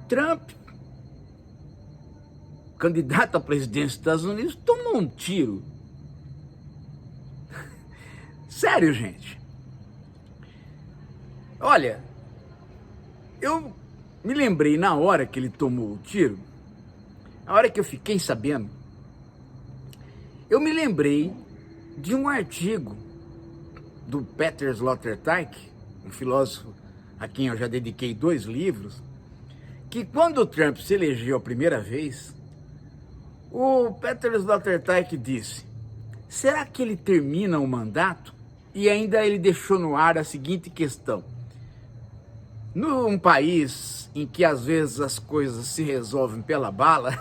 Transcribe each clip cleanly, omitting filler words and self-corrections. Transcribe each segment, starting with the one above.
Trump, candidato à presidência dos Estados Unidos, tomou um tiro. Sério, gente. Olha, eu me lembrei na hora que ele tomou o tiro, na hora que eu fiquei sabendo, eu me lembrei de um artigo do Peter Sloterdijk, um filósofo a quem eu já dediquei 2 livros, que quando o Trump se elegeu a primeira vez, o Peter Sloterdijk disse: será que ele termina o mandato? E ainda ele deixou no ar a seguinte questão: num país em que às vezes as coisas se resolvem pela bala,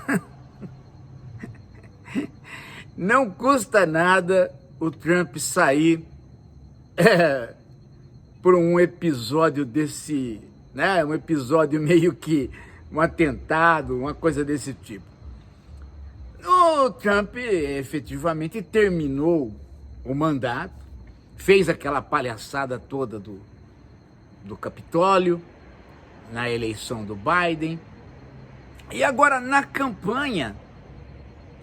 não custa nada o Trump sair por um episódio desse, né, um episódio meio que um atentado, uma coisa desse tipo. O Trump efetivamente terminou o mandato, fez aquela palhaçada toda do Capitólio, na eleição do Biden, e agora na campanha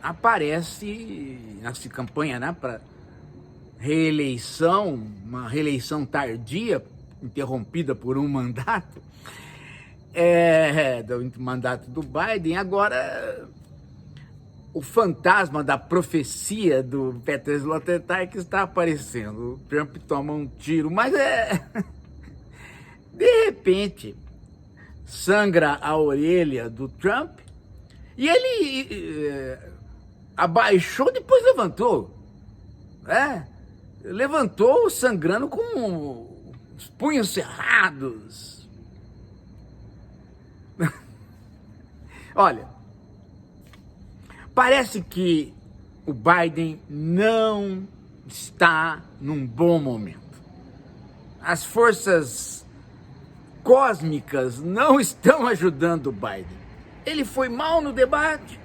aparece, nessa campanha, né, para reeleição, uma reeleição tardia, interrompida por um mandato, do mandato do Biden. Agora o fantasma da profecia do Peter Sloterdijk está aparecendo. O Trump toma um tiro, mas de repente sangra a orelha do Trump e ele abaixou, depois levantou, levantou sangrando com os punhos cerrados. Olha, parece que o Biden não está num bom momento. As forças cósmicas não estão ajudando o Biden. Ele foi mal no debate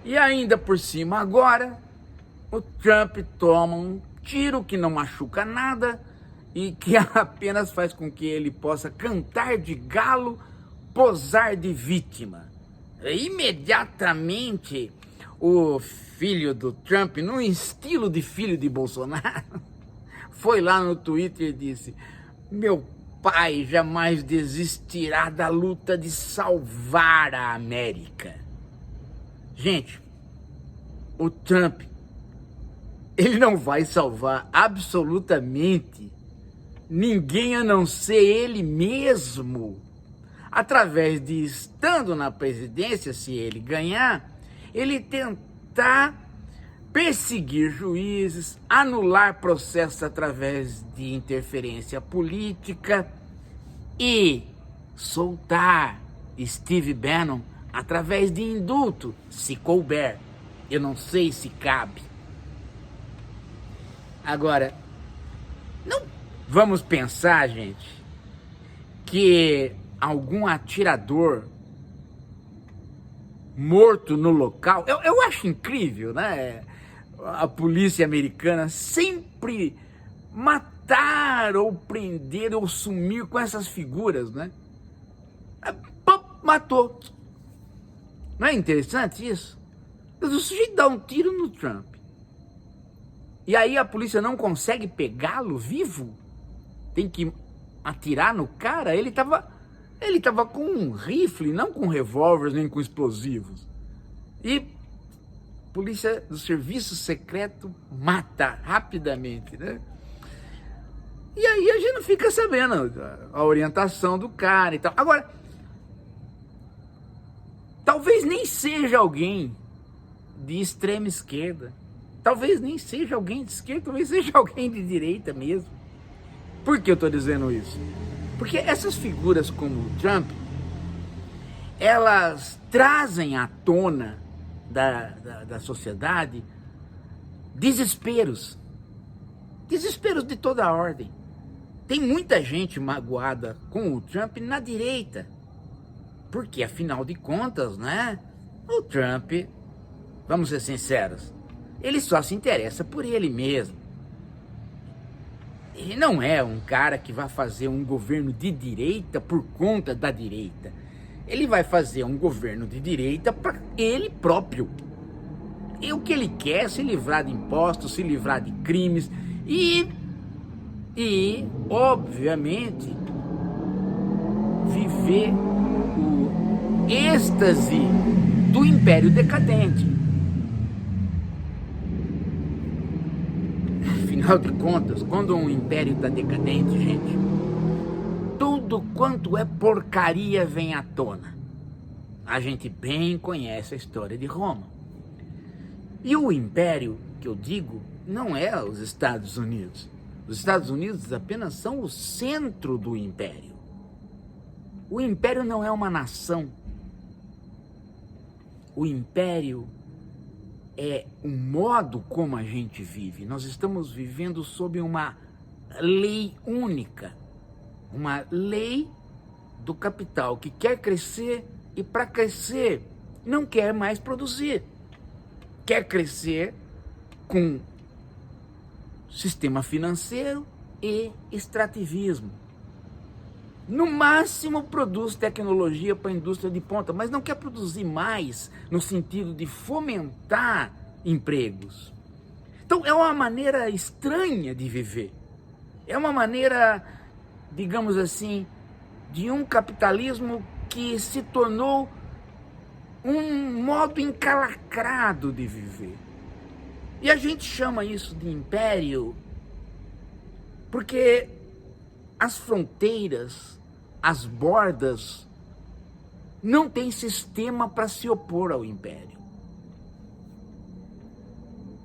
e ainda por cima agora o Trump toma um tiro que não machuca nada e que apenas faz com que ele possa cantar de galo, posar de vítima. Imediatamente o filho do Trump, no estilo de filho de Bolsonaro, foi lá no Twitter e disse: meu pai jamais desistirá da luta de salvar a América. Gente, o Trump, ele não vai salvar absolutamente ninguém a não ser ele mesmo. Através de, estando na presidência, se ele ganhar, ele tentar perseguir juízes, anular processos através de interferência política e soltar Steve Bannon através de indulto, se couber. Eu não sei se cabe. Agora, não vamos pensar, gente, que algum atirador morto no local. Eu acho incrível, né? A polícia americana sempre matar ou prender ou sumir com essas figuras, né? Matou. Não é interessante isso? O sujeito dá um tiro no Trump e aí a polícia não consegue pegá-lo vivo, tem que atirar no cara. Ele estava com um rifle, não com revólveres nem com explosivos. E a polícia do serviço secreto mata rapidamente, né? E aí a gente não fica sabendo a orientação do cara e tal. Agora, talvez nem seja alguém de extrema esquerda. Talvez nem seja alguém de esquerda, talvez seja alguém de direita mesmo. Por que eu estou dizendo isso? Porque essas figuras como o Trump, elas trazem à tona da sociedade desesperos de toda a ordem. Tem muita gente magoada com o Trump na direita, porque afinal de contas, né, o Trump, vamos ser sinceros, ele só se interessa por ele mesmo. Ele não é um cara que vai fazer um governo de direita por conta da direita. ele vai fazer um governo de direita para ele próprio. E o que ele quer é se livrar de impostos, se livrar de crimes e obviamente, viver o êxtase do império decadente. Afinal de contas, quando um império está decadente, gente, tudo quanto é porcaria vem à tona. A gente bem conhece a história de Roma. E o império, que eu digo, não é os Estados Unidos. Os Estados Unidos apenas são o centro do império. O império não é uma nação. O império é o modo como a gente vive. Nós estamos vivendo sob uma lei única. Uma lei do capital que quer crescer e, para crescer, não quer mais produzir. Quer crescer com sistema financeiro e extrativismo. No máximo produz tecnologia para a indústria de ponta, mas não quer produzir mais no sentido de fomentar empregos. Então é uma maneira estranha de viver. É uma maneira, digamos assim, de um capitalismo que se tornou um modo encalacrado de viver. E a gente chama isso de império porque as fronteiras, as bordas, não têm sistema para se opor ao império.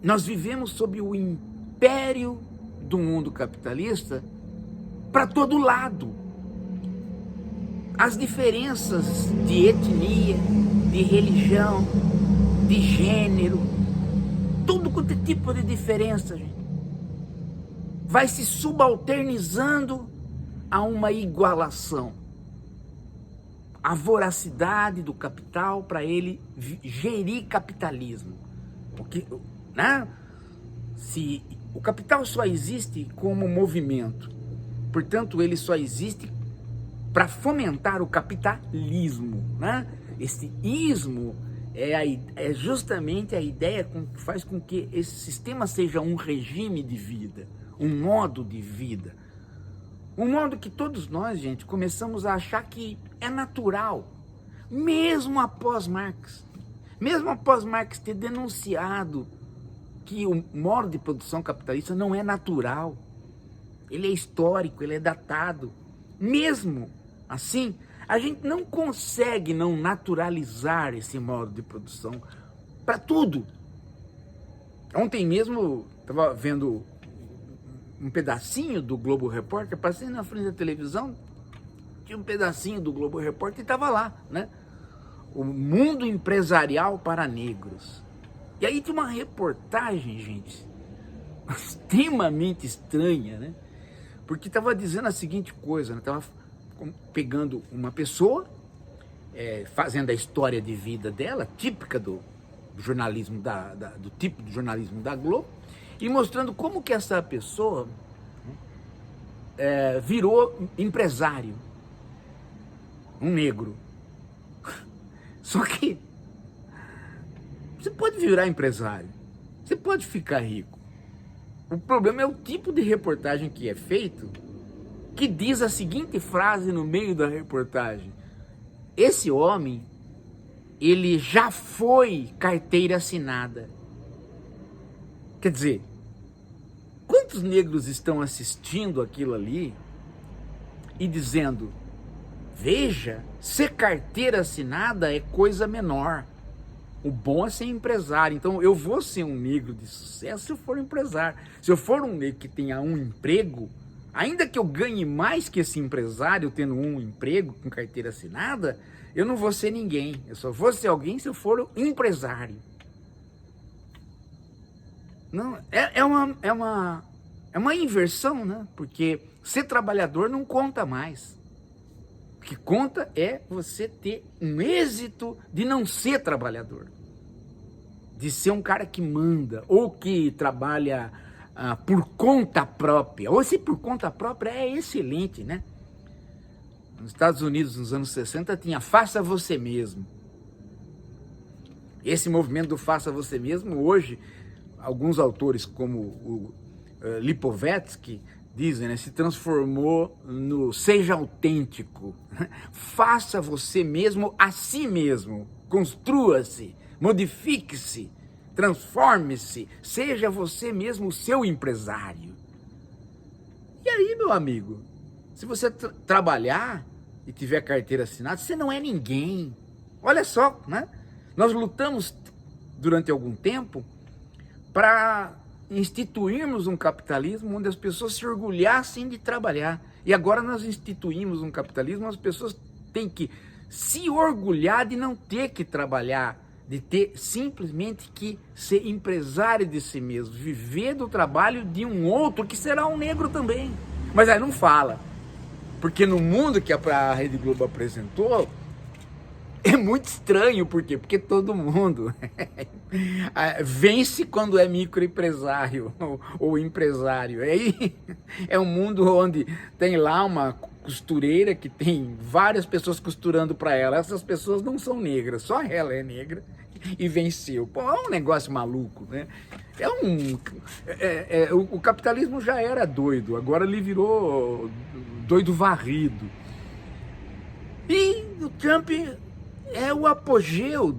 Nós vivemos sob o império do mundo capitalista para todo lado. As diferenças de etnia, de religião, de gênero, tudo quanto é tipo de diferença, gente, vai se subalternizando a uma igualação. A voracidade do capital para ele gerir capitalismo. Porque, né? Se o capital só existe como movimento, portanto ele só existe para fomentar o capitalismo, né? Esse ismo é justamente a ideia que faz com que esse sistema seja um regime de vida, um modo de vida. Um modo que todos nós, gente, começamos a achar que é natural, mesmo após Marx. Mesmo após Marx ter denunciado que o modo de produção capitalista não é natural. Ele é histórico, ele é datado. Mesmo assim, a gente não consegue não naturalizar esse modo de produção para tudo. Ontem mesmo, estava vendo um pedacinho do Globo Repórter, passei na frente da televisão, tinha um pedacinho do Globo Repórter e estava lá, né? O mundo empresarial para negros. E aí tinha uma reportagem, gente, extremamente estranha, né? Porque estava dizendo a seguinte coisa, né? Estava pegando uma pessoa, fazendo a história de vida dela, típica do jornalismo, do tipo de jornalismo da Globo, e mostrando como que essa pessoa virou empresário, um negro. Só que você pode virar empresário, você pode ficar rico. O problema é o tipo de reportagem que é feito, que diz a seguinte frase no meio da reportagem: esse homem, ele já foi carteira assinada. Quer dizer, quantos negros estão assistindo aquilo ali e dizendo: veja, ser carteira assinada é coisa menor. O bom é ser empresário. Então eu vou ser um negro de sucesso se eu for empresário. Se eu for um negro que tenha um emprego, ainda que eu ganhe mais que esse empresário tendo um emprego com carteira assinada, eu não vou ser ninguém. Eu só vou ser alguém se eu for um empresário. Não, é uma inversão, né? Porque ser trabalhador não conta mais. O que conta é você ter um êxito de não ser trabalhador, de ser um cara que manda, ou que trabalha por conta própria. Ou se por conta própria é excelente, né? Nos Estados Unidos, nos anos 60, tinha Faça Você Mesmo. Esse movimento do Faça Você Mesmo, hoje, alguns autores como o Lipovetsky dizem, né, se transformou no Seja Autêntico. Faça você mesmo a si mesmo. Construa-se, modifique-se, transforme-se, seja você mesmo o seu empresário. E aí, meu amigo, se você trabalhar e tiver carteira assinada, você não é ninguém. Olha só, né? Nós lutamos durante algum tempo para instituirmos um capitalismo onde as pessoas se orgulhassem de trabalhar. E agora nós instituímos um capitalismo onde as pessoas têm que se orgulhar de não ter que trabalhar, de ter simplesmente que ser empresário de si mesmo, viver do trabalho de um outro que será um negro também. Mas aí não fala, porque no mundo que a Rede Globo apresentou, é muito estranho, por quê? Porque todo mundo vence quando é microempresário ou empresário. Aí é um mundo onde tem lá uma costureira que tem várias pessoas costurando para ela. Essas pessoas não são negras, só ela é negra e venceu. Pô, é um negócio maluco, né? O capitalismo já era doido, agora ele virou doido varrido. E o Trump é o apogeu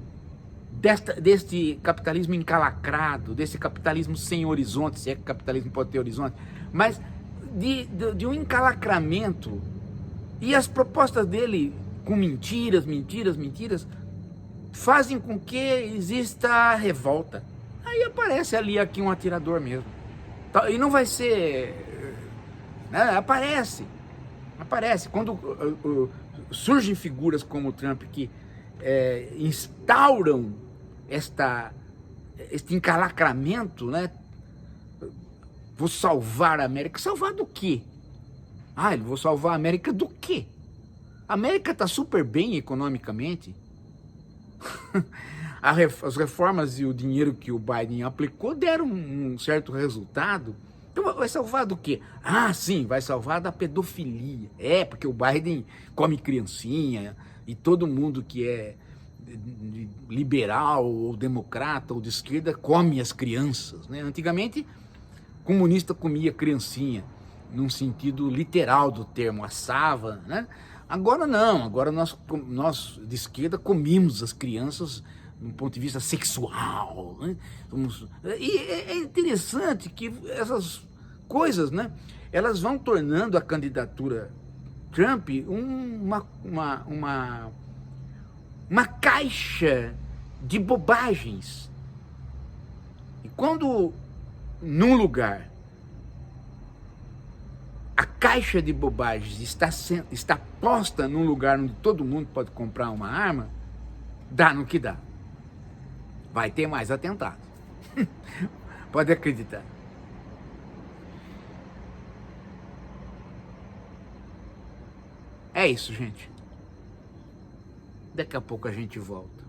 deste capitalismo encalacrado, desse capitalismo sem horizonte, se é que o capitalismo pode ter horizonte, mas de um encalacramento. E as propostas dele, com mentiras, fazem com que exista revolta. Aí aparece ali aqui um atirador mesmo. E não vai ser... Né? Aparece. Quando surgem figuras como o Trump que instauram este encalacramento, né? Vou salvar a América. Salvar do quê? Vou salvar a América do quê? A América está super bem economicamente. As reformas e o dinheiro que o Biden aplicou deram um certo resultado. Então vai salvar do quê? Sim, vai salvar da pedofilia. Porque o Biden come criancinha e todo mundo que é liberal ou democrata ou de esquerda come as crianças, né? Antigamente, comunista comia criancinha, num sentido literal do termo, assava, né? Agora não, agora nós de esquerda comemos as crianças do ponto de vista sexual, né? E é interessante que essas coisas, né, elas vão tornando a candidatura Trump uma caixa de bobagens. E quando num lugar a caixa de bobagens está posta num lugar onde todo mundo pode comprar uma arma, dá no que dá. Vai ter mais atentados. Pode acreditar. É isso, gente. Daqui a pouco a gente volta.